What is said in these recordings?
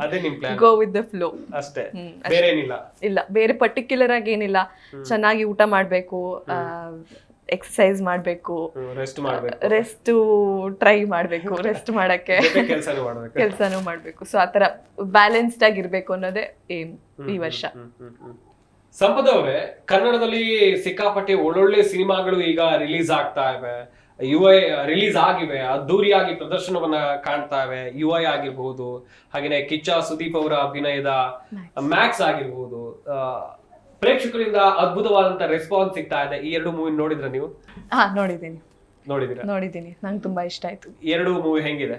ಅದೇ ನಿಮ್ plan, go with the flow ಅಷ್ಟೇ, ಬೇರೆ ಏನಿಲ್ಲ. ಇಲ್ಲ, ಬೇರೆ ಪರ್ಟಿಕ್ಯುಲರ್ ಆಗಿ ಏನಿಲ್ಲ. ಚೆನ್ನಾಗಿ ಊಟ ಮಾಡ್ಬೇಕು, ಎಕ್ಸರ್ಸೈಸ್ ಮಾಡ್ಬೇಕು, ರೆಸ್ಟ್ ಟ್ರೈ ಮಾಡ್ಬೇಕು, ರೆಸ್ಟ್ ಮಾಡಕ್ಕೆ ಕೆಲ್ಸಾನು ಮಾಡ್ಬೇಕು. ಸೊ ಆತರ ಬ್ಯಾಲೆನ್ಸ್ಡ್ ಆಗಿರ್ಬೇಕು ಅನ್ನೋದೇ ಏಮ್ ಈ ವರ್ಷ. ಸಂಪದ ಅವರೇ, ಕನ್ನಡದಲ್ಲಿ ಸಿಕ್ಕಾಪಟ್ಟೆ ಒಳ್ಳೊಳ್ಳೆ ಸಿನಿಮಾಗಳು ಈಗ ರಿಲೀಸ್ ಆಗ್ತಾ ಇವೆ, ರಿಲೀಸ್ ಆಗಿವೆ, ಅದ್ದೂರಿಯಾಗಿ ಪ್ರದರ್ಶನವನ್ನ ಕಾಣ್ತಾ ಇವೆ. ಯುಐ ಆಗಿರ್ಬಹುದು, ಹಾಗೇನೆ ಕಿಚ್ಚ ಸುದೀಪ್ ಅವರ ಅಭಿನಯದ ಮ್ಯಾಕ್ಸ್ ಆಗಿರ್ಬಹುದು, ಪ್ರೇಕ್ಷಕರಿಂದ ಅದ್ಭುತವಾದಂತ ರೆಸ್ಪಾನ್ಸ್ ಸಿಗ್ತಾ ಇದೆ. ಈ ಎರಡು ಮೂವಿ ನೋಡಿದ್ರ ನೀವು? ನೋಡಿದೀನಿ, ನಂಗೆ ತುಂಬಾ ಇಷ್ಟ ಆಯ್ತು. ಎರಡು ಮೂವಿ ಹೆಂಗಿದೆ?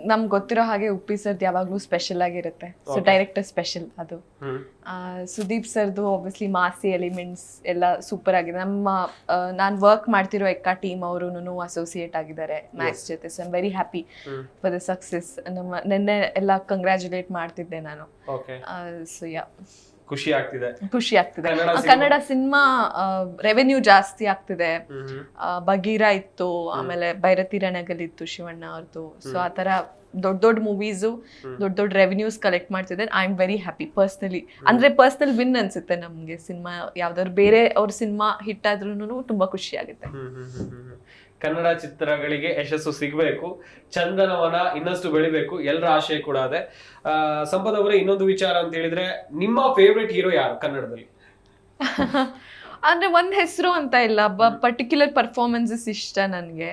ನಮ್ಗೆ ಗೊತ್ತಿರೋ ಹಾಗೆ ಉಪ್ಪಿ ಸರ್ದು ಯಾವಾಗ್ಲೂ ಸ್ಪೆಷಲ್ ಆಗಿರುತ್ತೆ. ಸೊ ಡೈರೆಕ್ಟರ್ ಸ್ಪೆಷಲ್ ಅದು. ಸುದೀಪ್ ಸರ್ದು ಆಬ್ವಿಯಸ್ಲಿ ಮಾಸಿ ಎಲಿಮೆಂಟ್ಸ್ ಎಲ್ಲ ಸೂಪರ್ ಆಗಿದೆ. ನಾನು ವರ್ಕ್ ಮಾಡ್ತಿರೋ ಎಕ್ಕಾ ಟೀಮ್ ಅವರು ಅಸೋಸಿಯೇಟ್ ಆಗಿದ್ದಾರೆ ಮ್ಯಾಕ್ಸ್ ಜೊತೆ. So I am very happy for the success. ನಿನ್ನೆ ಎಲ್ಲ ಕಂಗ್ರ್ಯಾಚುಲೇಟ್ ಮಾಡ್ತಿದ್ದೆ ನಾನು. ಸೊ ಯಾ, ಖುಷಿ ಆಗ್ತಿದೆ. ಕನ್ನಡ ಸಿನಿಮಾ ರೆವೆನ್ಯೂ ಜಾಸ್ತಿ ಆಗ್ತಿದೆ. ಬಗೀರಾ ಇತ್ತು, ಆಮೇಲೆ ಭೈರತಿ ರಣಗಲ್ ಇತ್ತು ಶಿವಣ್ಣ ಅವ್ರದ್ದು. ಸೊ ಆತರ ದೊಡ್ಡ ಮೂವೀಸು ದೊಡ್ಡ ರೆವೆನ್ಯೂಸ್ ಕಲೆಕ್ಟ್ ಮಾಡ್ತಿದೆ. I am very happy personally. ಅಂದ್ರೆ ಪರ್ಸ್ನಲ್ ವಿನ್ ಅನ್ಸುತ್ತೆ ನಮ್ಗೆ. ಸಿನಿಮಾ ಯಾವ್ದಾದ್ರು ಬೇರೆ ಅವ್ರ ಸಿನಿಮಾ ಹಿಟ್ ಆದ್ರೂ ತುಂಬಾ ಖುಷಿ ಆಗುತ್ತೆ. ಕನ್ನಡ ಚಿತ್ರಗಳಿಗೆ ಯಶಸ್ಸು ಸಿಗಬೇಕು, ಚಂದನವನ ಇನ್ನಷ್ಟು ಬೆಳಿಬೇಕು, ಎಲ್ಲರ ಆಶಯ ಕೂಡ ಅದೇ. ಸಂಪದ ಅವರೇ, ಇನ್ನೊಂದು ವಿಚಾರ ಅಂತ ಹೇಳಿದ್ರೆ, ನಿಮ್ಮ ಫೇವ್ರೆಟ್ ಹೀರೋ ಯಾರು ಕನ್ನಡದಲ್ಲಿ? ಅಂದ್ರೆ ಒಂದ್ ಹೆಸರು ಅಂತ ಇಲ್ಲ, ಪರ್ಟಿಕ್ಯುಲರ್ ಪರ್ಫಾರ್ಮೆನ್ಸಸ್ ಇಷ್ಟ ನನ್ಗೆ.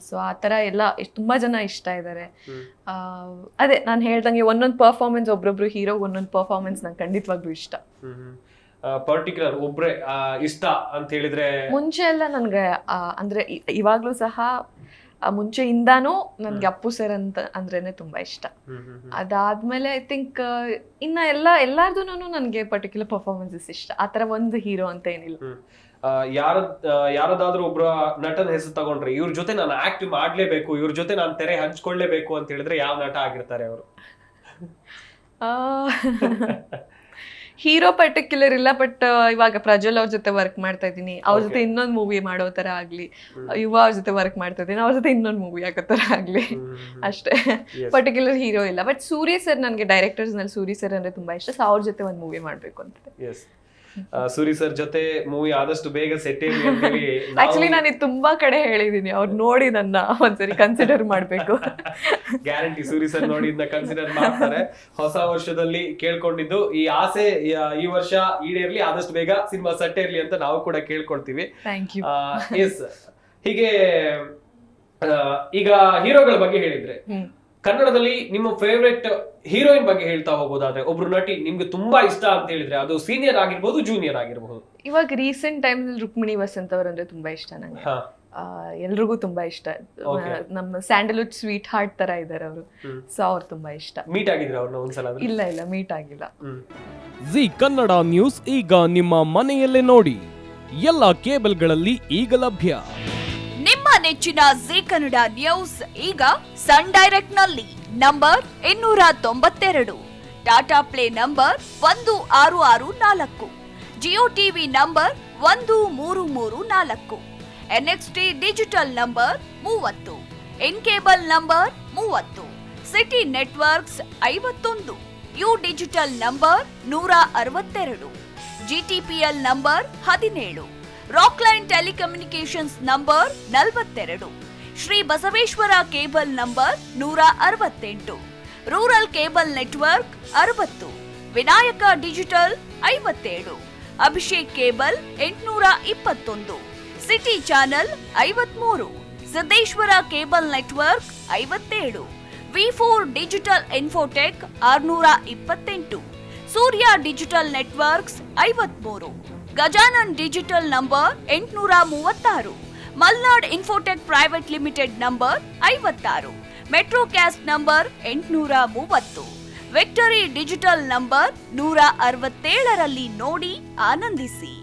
ಸೊ ಆತರ ಎಲ್ಲ ತುಂಬಾ ಜನ ಇಷ್ಟ ಇದ್ದಾರೆ. ಅದೇ ನಾನು ಹೇಳ್ದಂಗೆ ಒಂದೊಂದು ಪರ್ಫಾರ್ಮೆನ್ಸ್, ಒಬ್ರೊಬ್ರು ಹೀರೋ ಒಂದೊಂದು ಪರ್ಫಾರ್ಮೆನ್ಸ್ ನಂಗೆ ಖಂಡಿತವಾಗ್ಲೂ ಇಷ್ಟ. ಪರ್ಟಿಕ್ಯುಲರ್ ಒಬ್ರೆ ಇಷ್ಟ ಅಂತ ಹೇಳಿದ್ರೆ? ಮುಂಚೆ ಎಲ್ಲ ನನ್ಗೆ ಅಂದ್ರೆ ಇವಾಗ್ಲೂ ಸಹ ಮುಂಚೆಯಿಂದಾನು ನನ್ಗೆ ಅಪ್ಪು ಸರ್ ಅಂತ ಅಂದ್ರೇನೆ ತುಂಬಾ ಇಷ್ಟ. ಅದಾದ್ಮೇಲೆ ಐ ಥಿಂಕ್ ಇನ್ನ ಎಲ್ಲಾರ್ದು ನನ್ಗೆ ಪರ್ಟಿಕ್ಯುಲರ್ ಪರ್ಫಾರ್ಮೆನ್ಸಸ್ ಇಷ್ಟ. ಆತರ ಒಂದು ಹೀರೋ ಅಂತ ಏನಿಲ್ಲ. ಯಾರದಾದ್ರೂ ಒಬ್ರ ನಟನ ಹೆಸರು ತಗೊಂಡ್ರೆ, ಇವ್ರ ಜೊತೆ ನಾನು ಆಕ್ಟ್ ಮಾಡ್ಲೇಬೇಕು, ಇವ್ರ ಜೊತೆ ನಾನು ತೆರೆ ಹಂಚ್ಕೊಳ್ಳೇಬೇಕು ಅಂತ ಹೇಳಿದ್ರೆ ಯಾವ ನಟ ಆಗಿರ್ತಾರೆ ಅವರು? ಹೀರೋ ಪರ್ಟಿಕ್ಯುಲರ್ ಇಲ್ಲ, ಬಟ್ ಇವಾಗ ಪ್ರಜ್ವಲ್ ಅವ್ರ ಜೊತೆ ವರ್ಕ್ ಮಾಡ್ತಾ ಇದ್ದೀನಿ, ಅವ್ರ ಜೊತೆ ಇನ್ನೊಂದು ಮೂವಿ ಮಾಡೋ ತರ ಆಗ್ಲಿ. ಯುವ ಅವ್ರ ಜೊತೆ ವರ್ಕ್ ಮಾಡ್ತಾ ಇದ್ದೀನಿ, ಅವ್ರ ಜೊತೆ ಇನ್ನೊಂದು ಮೂವಿ ಆಗೋ ತರ ಆಗ್ಲಿ, ಅಷ್ಟೇ. ಪರ್ಟಿಕ್ಯುಲರ್ ಹೀರೋ ಇಲ್ಲ. ಬಟ್ ಸೂರ್ಯ ಸರ್, ನನಗೆ ಡೈರೆಕ್ಟರ್ಸ್ ನಲ್ಲಿ ಸೂರ್ಯ ಸರ್ ಅಂದ್ರೆ ತುಂಬಾ ಇಷ್ಟ. ಸೊ ಅವ್ರ ಜೊತೆ ಒಂದು ಮೂವಿ ಮಾಡ್ಬೇಕು ಅಂತ. ಸೂರಿ ಸರ್ ಜೊತೆ ಮೂವಿ ಆದಷ್ಟು ಬೇಗ ಸೆಟ್. ಆಕ್ಚುಲಿ ನಾನು ತುಂಬಾ ಕಡೆ ಹೇಳಿದೀನಿ, ಅವ್ರು ನೋಡಿ ನನ್ನ ಒಂದ್ಸರಿ ಕನ್ಸಿಡರ್ ಮಾಡ್ಬೇಕು. ಗ್ಯಾರಂಟಿ ಸೂರಿ ಸರ್ ನೋಡಿ ಇದನ್ನ ಕನ್ಸಿಡರ್ ಮಾಡ್ತಾರೆ. ಹೊಸ ವರ್ಷದಲ್ಲಿ ಕೇಳ್ಕೊಂಡಿದ್ದು ಈ ಆಸೆ ಈ ವರ್ಷ ಈಡೇರ್ಲಿ, ಆದಷ್ಟು ಬೇಗ ಸಿನಿಮಾ ಸೆಟ್ ಇರ್ಲಿ ಅಂತ ನಾವು ಕೂಡ ಕೇಳ್ಕೊಳ್ತೀವಿ. Thank you. ಎಸ್, ಹೀಗೆ ಈಗ ಹೀರೋಗಳ ಬಗ್ಗೆ ಹೇಳಿದ್ರೆ, ಕನ್ನಡದಲ್ಲಿ ನಿಮ್ಮ ಫೇವ್ರೆಟ್ ಹೀರೋಯಿನ್ ಬಗ್ಗೆ ಹೇಳ್ತಾ ಹೋಗೋದಾದ್ರೆ, ಒಬ್ರು ನಟಿ ನಿಮ್ಗೆ ತುಂಬಾ ಇಷ್ಟ ಅಂತ ಹೇಳಿದ್ರೆ, ಅದು ಸೀನಿಯರ್ ಆಗಿರ್ಬೋದು, ಜೂನಿಯರ್ ಆಗಿರ್ಬೋದು? ಇವಾಗ ರೀಸೆಂಟ್ ಟೈಮ್ ರುಕ್ಮಿಣಿ ವಸಂತ್ ಅವರಂದ್ರೆ ತುಂಬಾ ಇಷ್ಟ ನಂಗೆ. ಎಲ್ರಿಗೂ ತುಂಬಾ ಇಷ್ಟ. ನಮ್ಮ ಸ್ಯಾಂಡಲ್ವುಡ್ ಸ್ವೀಟ್ ಹಾರ್ಟ್ ತರ ಇದಾರೆ ಅವರು. ಸೊ ಅವ್ರು ತುಂಬಾ ಇಷ್ಟ. ಮೀಟ್ ಆಗಿದ್ರೆ ಅವ್ರನ್ನ ಒಂದ್ಸಲ? ಇಲ್ಲ, ಮೀಟ್ ಆಗಿಲ್ಲ. ಜಿ ಕನ್ನಡ ನ್ಯೂಸ್ ಈಗ ನಿಮ್ಮ ಮನೆಯಲ್ಲೇ ನೋಡಿ, ಎಲ್ಲ ಕೇಬಲ್ಗಳಲ್ಲಿ ಈಗ ಲಭ್ಯ. ನಿಮ್ಮ ನೆಚ್ಚಿನ ಜಿ ಕನ್ನಡ ನ್ಯೂಸ್ ಈಗ ಸನ್ ಡೈರೆಕ್ಟ್ ನಲ್ಲಿ number 292, Tata Play number 1664, Jio TV number 1334, NXT digital number 30, N cable number 30, city networks 51, U digital number 162, GTPL number 17, Rockline telecommunications number 42, Shri Basaveshwara cable number 168, rural cable network 60, Vinayaka digital 57, Abhishek cable 821, city channel 53, Siddeshwara cable network 57, ವಿ4 digital infotech 628, Surya digital networks 53, Gajanan digital number 836, Malnad infotech private limited number 56, Metrocast number 830, victory digital number 167ರಲ್ಲಿ ನೋಡಿ ಆನಂದಿಸಿ.